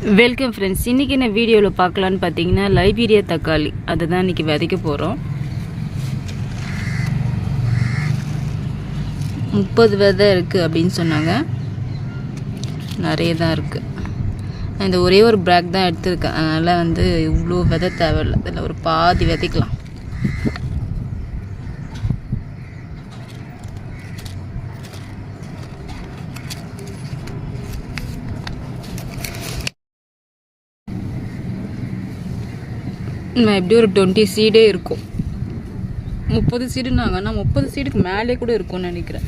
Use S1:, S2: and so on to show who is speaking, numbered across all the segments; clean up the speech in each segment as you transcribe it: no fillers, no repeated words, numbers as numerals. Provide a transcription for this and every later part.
S1: Welcome friends. இன்றைக்கி என்ன வீடியோவில் பார்க்கலான்னு பார்த்தீங்கன்னா லைபீரியா தக்காளி அதுதான் இன்றைக்கி விதைக்க போகிறோம். 30 விதை இருக்குது அப்படின்னு சொன்னாங்க. நிறைய தான் இருக்குது. இந்த ஒரே ஒரு பேக் தான் எடுத்துருக்கேன். அதனால் இவ்வளோ விதை தேவையில்லை. அதில் ஒரு பாதி விதைக்கலாம். எப்படி ஒரு 20 சீடே இருக்கும். 30 சீடுனாங்க. ஆனால் 30 சீடுக்கு மேலே கூட இருக்கும்னு நினைக்கிறேன்.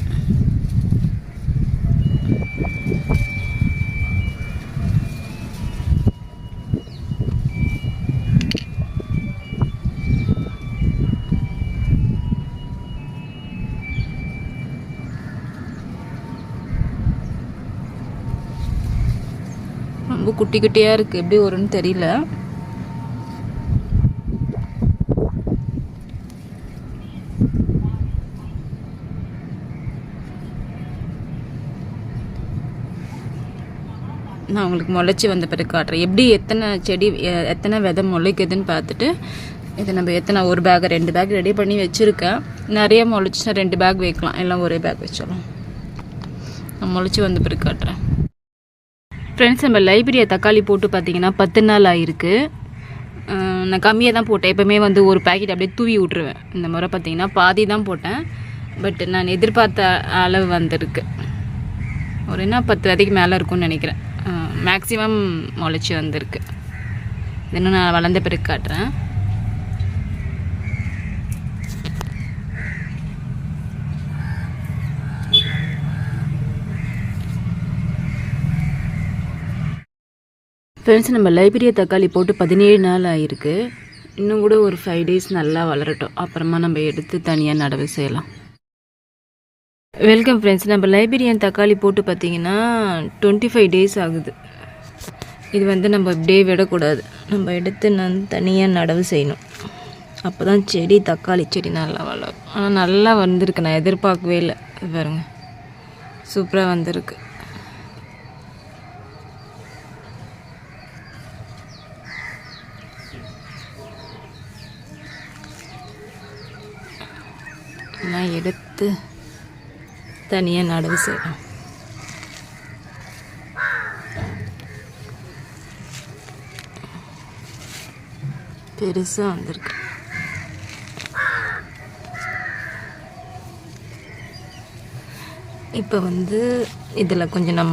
S1: ரொம்ப குட்டி குட்டியாக இருக்குது. எப்படி வரும்னு தெரியல. நான் உங்களுக்கு முளைச்சி வந்த பிறகு காட்டுறேன். எப்படி எத்தனை செடி எத்தனை விதை முளைக்குதுன்னு பார்த்துட்டு இதை நம்ம எத்தனை ஒரு பேக் 2 பேக் ரெடி பண்ணி வச்சுருக்கேன். நிறைய முளைச்சினா 2 பேக் வைக்கலாம். எல்லாம் ஒரே பேக் வச்சிடலாம். நான் முளைச்சி வந்த பிறகு காட்டுறேன். ஃப்ரெண்ட்ஸ், நம்ம லைபீரியா தக்காளி போட்டு பார்த்தீங்கன்னா 10 நாள் ஆகிருக்கு. நான் கம்மியாக தான் போட்டேன். எப்போவுமே ஒரு பேக்கெட் அப்படியே தூவி விட்ருவேன். இந்த முறை பார்த்தீங்கன்னா பாதி தான் போட்டேன். பட் நான் எதிர்பார்த்த அளவு வந்திருக்கு. ஒரு 10 விதைக்கு மேலே இருக்கும்னு நினைக்கிறேன். மேக்ஸிமம் முளைச்சி வந்திருக்கு. இன்னும் நான் வளர்ந்த பிறகு காட்டுறேன். ஃப்ரெண்ட்ஸ், நம்ம லைபீரியா தக்காளி போட்டு 17 நாள் ஆகிருக்கு. இன்னும் கூட ஒரு 5 டேஸ் நல்லா வளரட்டும். அப்புறமா நம்ம எடுத்து தனியாக நடவு செய்யலாம். Welcome friends. நம்ம லைபீரியன் தக்காளி போட்டு பார்த்தீங்கன்னா 25 டேஸ் ஆகுது. இது நம்ம இப்படியே விடக்கூடாது. நம்ம எடுத்து தனியாக நடவு செய்யணும். அப்போ தான் தக்காளி செடி நல்லா வளரும். ஆனால் நல்லா வந்திருக்கு. நான் எதிர்பார்க்கவே இல்லை. பாருங்க, சூப்பராக வந்திருக்கு. நான் எடுத்து தனியாக நடவு செய்யலாம். பெருசாக வந்திருக்கு. இப்போ இதில் கொஞ்சம்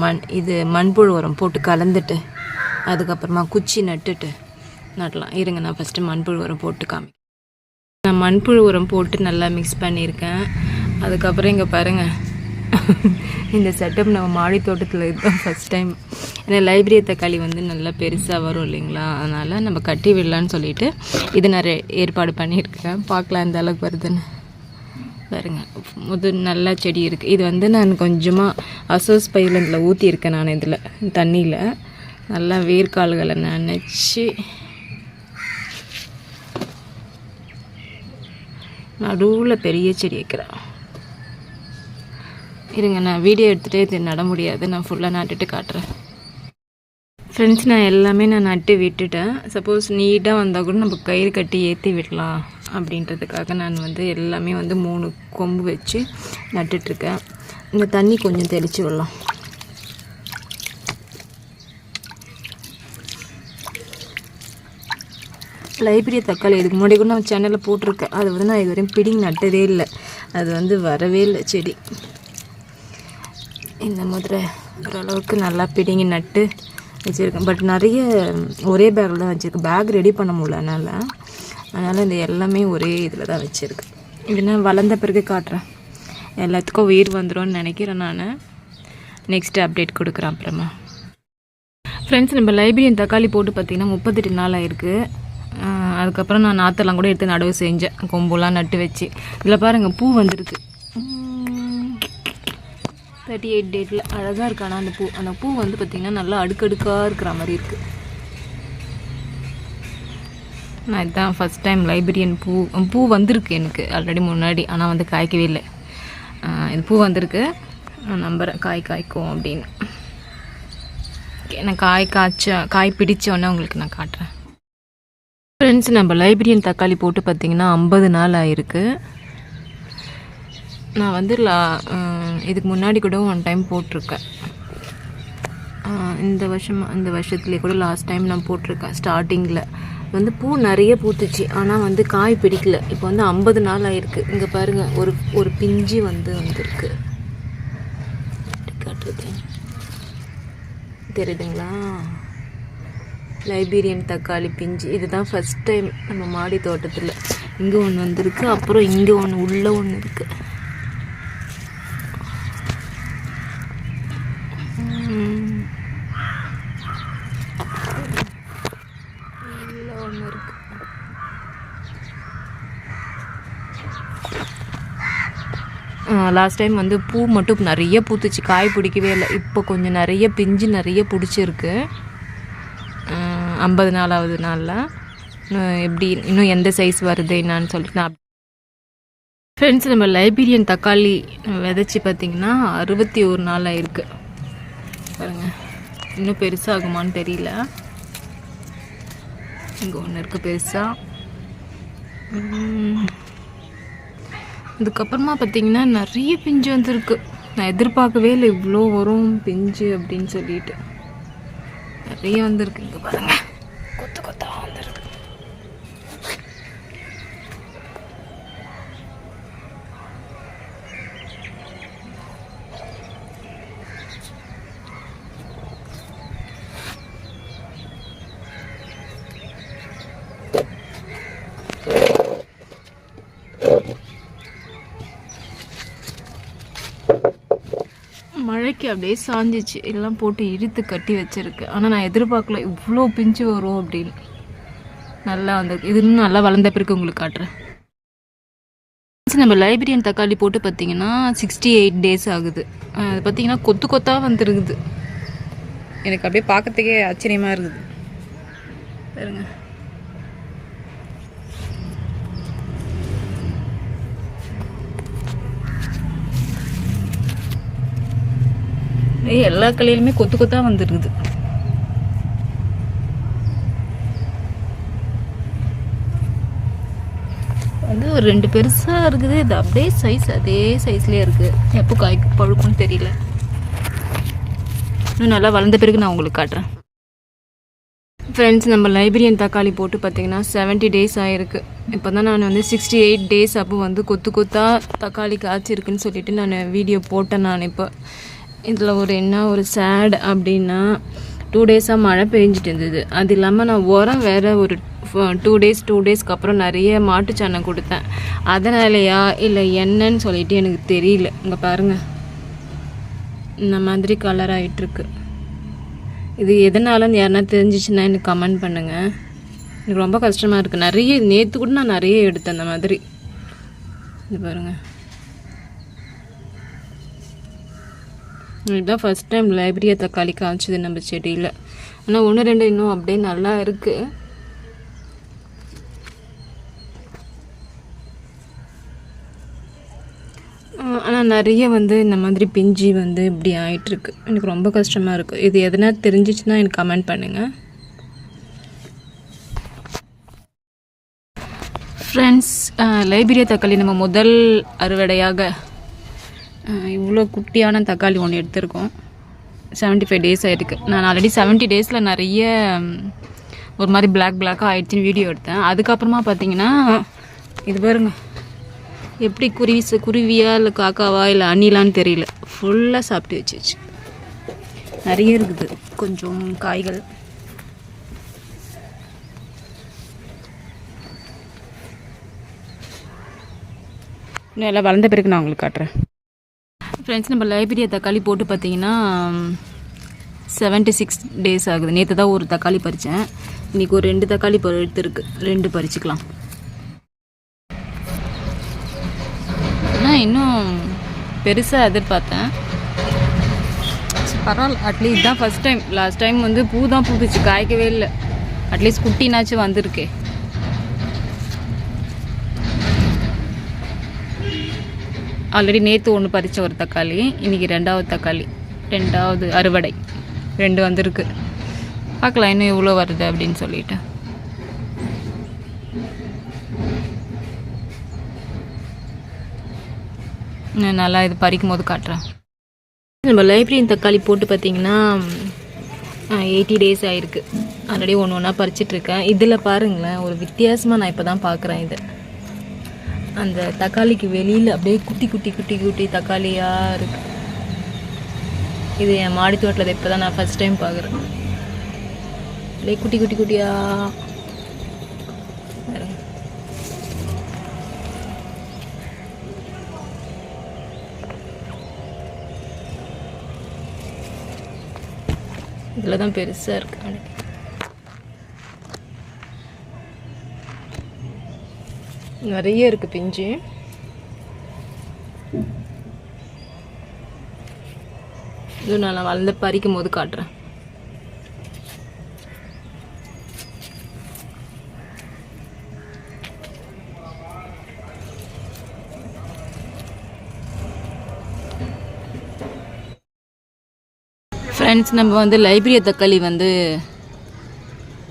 S1: மண்புழு உரம் போட்டு கலந்துட்டு அதுக்கப்புறமா குச்சி நட்டுட்டு நடலாம். இருங்க, நான் ஃபஸ்ட்டு மண்புழு உரம் போட்டு காமி. நான் மண்புழு உரம் போட்டு நல்லா மிக்ஸ் பண்ணியிருக்கேன். அதுக்கப்புறம் இங்கே பாருங்கள், இந்த செட்டப் நம்ம மாடி தோட்டத்தில் இதுதான் ஃபஸ்ட் டைம். ஏன்னா லைபீரியா தக்காளி நல்லா பெருசாக வரும் இல்லைங்களா, அதனால் நம்ம கட்டி விடலான்னு சொல்லிவிட்டு இது நான் ஏற்பாடு பண்ணியிருக்கேன். பார்க்கலாம் எந்த அளவுக்கு வருதுன்னு. பாருங்க, நல்லா செடி இருக்குது. இது நான் கொஞ்சமாக அசோஸ் பையில் இதில் ஊற்றியிருக்கேன். நான் இதில் தண்ணியில் நல்லா வேர்க்கால்களை நினச்சி நடுவில் பெரிய செடி வைக்கிறேன். இருங்க, நான் வீடியோ எடுத்துகிட்டே இது நட முடியாது. நான் ஃபுல்லாக நட்டுட்டு காட்டுறேன். ஃப்ரெண்ட்ஸ், நான் எல்லாமே நட்டு விட்டுட்டேன். சப்போஸ் நீட்டாக வந்தால் கூட நம்ம கயிறு கட்டி ஏற்றி விடலாம் அப்படின்றதுக்காக நான் எல்லாமே 3 கொம்பு வச்சு நட்டுட்ருக்கேன். இந்த தண்ணி கொஞ்சம் தெளித்து விடலாம். லைபீரியா தக்காளி இதுக்கு முன்னாடி கூட நான் சேனலில் போட்டிருக்கேன். அது நான் இது வரையும் பிடிங்கி நட்டதே இல்லை. அது வரவே இல்லை செடி. இந்த மாதிரி ஓரளவுக்கு நல்லா பிடிங்கி நட்டு வச்சுருக்கேன். பட் நிறைய ஒரே பேக்கில் தான் வச்சுருக்கேன். பேக் ரெடி பண்ண முடியல. அதனால் இந்த எல்லாமே ஒரே இதில் தான் வச்சுருக்கேன். இல்லைன்னா வளர்ந்த பிறகு காட்டுறேன். எல்லாத்துக்கும் உயிர் வந்துடும்னு நினைக்கிறேன். நான் நெக்ஸ்ட்டு அப்டேட் கொடுக்குறேன் அப்புறமா. ஃப்ரெண்ட்ஸ், நம்ம லைபீரியன் தக்காளி போட்டு பார்த்திங்கன்னா 38 நாள் ஆகிருக்கு. அதுக்கப்புறம் நான் நாற்றெல்லாம் கூட எடுத்து நடவு செஞ்சேன். கொம்புலாம் நட்டு வச்சு. இதில் பாருங்கள், பூ வந்திருக்கு. 38 டேட்டில் அழகாக இருக்கு. ஆனால் அந்த பூ பார்த்திங்கன்னா நல்லா அடுக்கடுக்காக இருக்கிற மாதிரி இருக்குது. நான் இதுதான் ஃபஸ்ட் டைம் லைபீரியன் பூ வந்திருக்கு எனக்கு ஆல்ரெடி முன்னாடி. ஆனால் காய்க்கவே இல்லை. இது பூ வந்திருக்கு. நான் நம்புகிறேன் காய்க்கும் அப்படின்னு. நான் காய் பிடிச்சோன்னே உங்களுக்கு நான் காட்டுறேன். ஃப்ரெண்ட்ஸ், நம்ம லைப்ரரியன் தக்காளி போட்டு பார்த்திங்கன்னா 50 நாள் ஆகிருக்கு. நான் வந்து இதுக்கு முன்னாடி கூட 1 டைம் போட்டிருக்கேன். இந்த வருஷத்துலேயே கூட லாஸ்ட் டைம் நான் போட்டிருக்கேன். ஸ்டார்டிங்கில் வந்து பூ நிறைய பூத்துச்சு, ஆனால் வந்து காய் பிடிக்கல. இப்போ வந்து 50 நாள் ஆகிருக்கு. இங்கே பாருங்கள், ஒரு பிஞ்சு வந்திருக்கு. காட்டுறது தெரியுதுங்களா? லைப்ரரியன் தக்காளி பிஞ்சு. இதுதான் ஃபஸ்ட் டைம் நம்ம மாடி தோட்டத்தில். இங்கே ஒன்று வந்திருக்கு, அப்புறம் இங்கே ஒன்று உள்ளே ஒன்று இருக்குது. ஒன்று இருக்கு. லாஸ்ட் டைம் வந்து பூ மட்டும் நிறைய பூத்துச்சு, காய் பிடிக்கவே இல்லை. இப்போ கொஞ்சம் நிறைய பிஞ்சு நிறைய பிடிச்சிருக்கு. 50 நாளாவது நாளில் எப்படி இன்னும் எந்த சைஸ் வருது என்னான்னு சொல்லிட்டு நான். ஃப்ரெண்ட்ஸ், நம்ம லைப்ரரியன் தக்காளி விதைச்சி பார்த்திங்கன்னா 61 நாள் ஆயிருக்கு. பாருங்கள், இன்னும் பெருசாகுமான்னு தெரியல. இங்கே ஒன்று இருக்குது பெருசாக. அதுக்கப்புறமா பார்த்திங்கன்னா நிறைய பிஞ்சு வந்துருக்கு. நான் எதிர்பார்க்கவே இல்லை இவ்வளோ வரும் பிஞ்சு அப்படின்னு சொல்லிட்டு. நிறைய வந்திருக்கு. இங்கே பாருங்கள், கொத்து கொத்தாக வந்துருக்கு. மழைக்கு அப்படியே சாஞ்சிச்சு, எல்லாம் போட்டு இழுத்து கட்டி வச்சிருக்கு. ஆனால் நான் எதிர்பார்க்கல இவ்வளோ பிஞ்சு வரும் அப்படின்னு. நல்லா வந்திருக்கு. இது இன்னும் நல்லா வளர்ந்த பிறகு உங்களுக்கு காட்டுறேன். நம்ம லைப்ரரியன் தக்காளி போட்டு பார்த்தீங்கன்னா 68 டேஸ் ஆகுது. அது பார்த்தீங்கன்னா கொத்து கொத்தாக வந்துருக்குது. எனக்கு அப்படியே பார்க்கறதுக்கே ஆச்சரியமாக இருக்குது. பாருங்க, எல்லா கலையிலுமே கொத்து கொத்தா வந்துருக்குது. வந்து ஒரு 2 பெருசாக இருக்குது. இது அப்படியே சைஸ் அதே சைஸ்லேயே இருக்குது. எப்போ காய் பழுக்கும்னு தெரியல. இன்னும் நல்லா வளர்ந்த பிறகு நான் உங்களுக்கு காட்டுறேன். ஃப்ரெண்ட்ஸ், நம்ம லைப்ரரியன் தக்காளி போட்டு பார்த்தீங்கன்னா 70 டேஸ் ஆகிருக்கு. இப்போ தான் நான் வந்து 68 டேஸ் அப்போ வந்து கொத்து கொத்தா தக்காளி காய்ச்சிருக்குன்னு சொல்லிட்டு நான் வீடியோ போட்டேன். நான் இப்போ இதில் ஒரு சேட் அப்படின்னா 2 டேஸாக மழை பெஞ்சிட்டு இருந்தது. அது இல்லாமல் நான் உரம் வேறு ஒரு 2 டேஸ்க்கு அப்புறம் நிறைய மாட்டுச்சாணம் கொடுத்தேன். அதனாலையா இல்லை என்னன்னு சொல்லிட்டு எனக்கு தெரியல. இங்கே பாருங்கள், இந்த மாதிரி கலர் ஆகிட்டுருக்கு. இது எதனாலன்னு யாருன்னா தெரிஞ்சிச்சுன்னா எனக்கு கமெண்ட் பண்ணுங்கள். எனக்கு ரொம்ப கஷ்டமாக இருக்குது. நிறைய நேற்று கூட நான் நிறைய எடுத்தேன் அந்த மாதிரி. இது பாருங்கள், இதுதான் ஃபஸ்ட் டைம் லைப்ரரியன் தக்காளி காய்ச்சிது நம்ம செடியில். ஆனால் 1 2 இன்னும் அப்படியே நல்லா இருக்குது. ஆனால் நிறைய வந்து இந்த மாதிரி பிஞ்சு வந்து இப்படி ஆகிட்டுருக்கு. எனக்கு ரொம்ப கஷ்டமாக இருக்குது. இது எதனா தெரிஞ்சிச்சுன்னா எனக்கு கமெண்ட் பண்ணுங்கள். ஃப்ரெண்ட்ஸ், லைப்ரரியன் தக்காளி நம்ம முதல் அறுவடையாக இவ்வளோ குட்டியான தக்காளி ஒன்று எடுத்திருக்கோம். 75 டேஸ் ஆகிருக்கு. நான் ஆல்ரெடி 70 டேஸில் நிறைய ஒரு மாதிரி பிளாக்காக ஆகிடுச்சின்னு வீடியோ எடுத்தேன். அதுக்கப்புறமா பார்த்தீங்கன்னா இது பாருங்க, எப்படி குருவியா இல்லை காக்காவா இல்லை அணிலான்னு தெரியல, ஃபுல்லாக சாப்பிட்டு வச்சிச்சு. நிறைய இருக்குது கொஞ்சம் காய்கள். இன்னும் எல்லாம் வளர்ந்த பிறகு நான் உங்களுக்கு காட்டுறேன். ஃப்ரெண்ட்ஸ், நம்ம லைப்ரரியன் தக்காளி போட்டு பார்த்தீங்கன்னா 76 டேஸ் ஆகுது. நேற்று தான் ஒரு தக்காளி பறித்தேன். இன்றைக்கி ஒரு 2 தக்காளி எடுத்துருக்கு. 2 பறிச்சுக்கலாம். ஆனால் இன்னும் பெருசாக எதிர்பார்த்தேன். பரவாயில்ல, அட்லீஸ்ட் இதுதான் ஃபஸ்ட் டைம். லாஸ்ட் டைம் வந்து பூ தான் பூத்துச்சு, காய்க்கவே இல்லை. அட்லீஸ்ட் குட்டினாச்சும் வந்திருக்கே. ஆல்ரெடி நேற்று 1 பறித்த ஒரு தக்காளி, இன்றைக்கி 2வது தக்காளி, 2வது அறுவடை. 2 வந்திருக்கு. பார்க்கலாம் இன்னும் எவ்வளோ வருது அப்படின்னு சொல்லிட்டு. நல்லா இது பறிக்கும் போது காட்டுறேன். நம்ம லைப்ரரியின் தக்காளி போட்டு பார்த்திங்கன்னா 80 days ஆகிருக்கு. ஆல்ரெடி ஒன்று ஒன்றா பறிச்சிட்ருக்கேன். இதில் பாருங்களேன், ஒரு வித்தியாசமாக நான் இப்போ தான் பார்க்குறேன். இது அந்த தக்காளிக்கு வெளியில் அப்படியே குட்டி குட்டி குட்டி குட்டி தக்காளியாக இருக்குது. இது என் மாடி தோட்டத்தில் இப்போ தான் நான் ஃபஸ்ட் டைம் பார்க்குறேன். அப்படியே குட்டி குட்டி குட்டியாக. இதில் தான் பெருசாக இருக்கு. நிறைய இருக்குது பிஞ்சு. இது நான் வளர்ந்து பறிக்கும் போது காட்டுறேன். ஃப்ரெண்ட்ஸ், நம்ம வந்து லைப்ரரி தக்காளி வந்து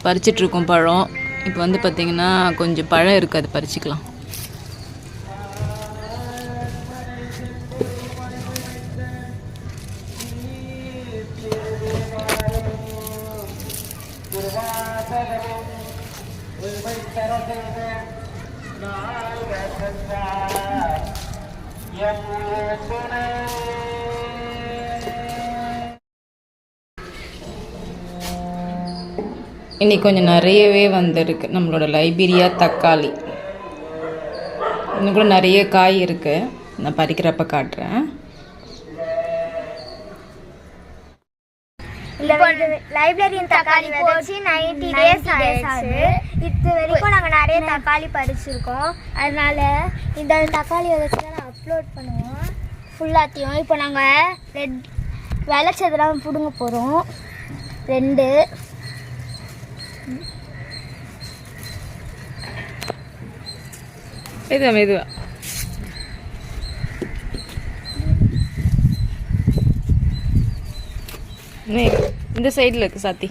S1: பறிச்சிட்ருக்கோம் பழம். இப்போ வந்து பார்த்திங்கன்னா கொஞ்சம் பழம் இருக்குது, அது பறிச்சிக்கலாம். இன்றைக்கி கொஞ்சம் நிறையவே வந்திருக்கு நம்மளோட லைபீரியா தக்காளி. இன்னும் கூட நிறைய காய் இருக்குது, நான் பறிக்கிறப்ப காட்டுறேன்.
S2: லைப்ரரியின் தக்காளி வச்சு 90 days ஆயிடுச்சு. இது வரைக்கும் நாங்கள் நிறைய தக்காளி பறிச்சிருக்கோம். அதனால இந்த தக்காளி வச்சு தான் நான் அப்லோட் பண்ணுவோம் ஃபுல்லாத்தையும். இப்போ நாங்கள் விளைச்சதெல்லாம் பிடுங்க போகிறோம். 2
S1: மெதுவா இந்த சைடில் இருக்கு சாத்தி.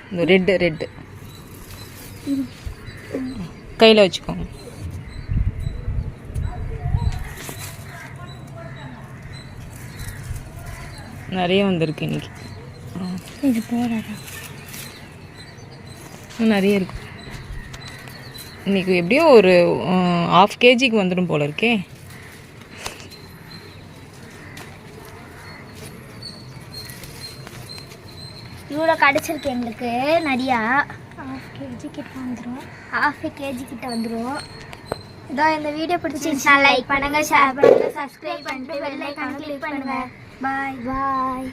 S1: இந்த ரெட்டு கையில் வச்சுக்கோங்க. நிறைய வந்திருக்கு இன்னைக்கு.
S2: இது போறாதா?
S1: நிறைய இருக்கு. இன்னைக்கு எப்படியும் ஒரு 1/2 kg வந்துடும் போல இருக்கே.
S2: இவ்வளோ கிடச்சிருக்கு எங்களுக்கு நிறையா. 1/2 kg கிட்ட வந்துடும். 1/2 kg கிட்ட வந்துடும். இதான் இந்த வீடியோ பிடிச்சிருந்துச்சுன்னா லைக் பண்ணுங்கள், ஷேர் பண்ணுங்கள், சப்ஸ்கிரைப் பண்ணிட்டு பெல் ஐகானை கிளிக் பண்ணுங்கள். பாய்.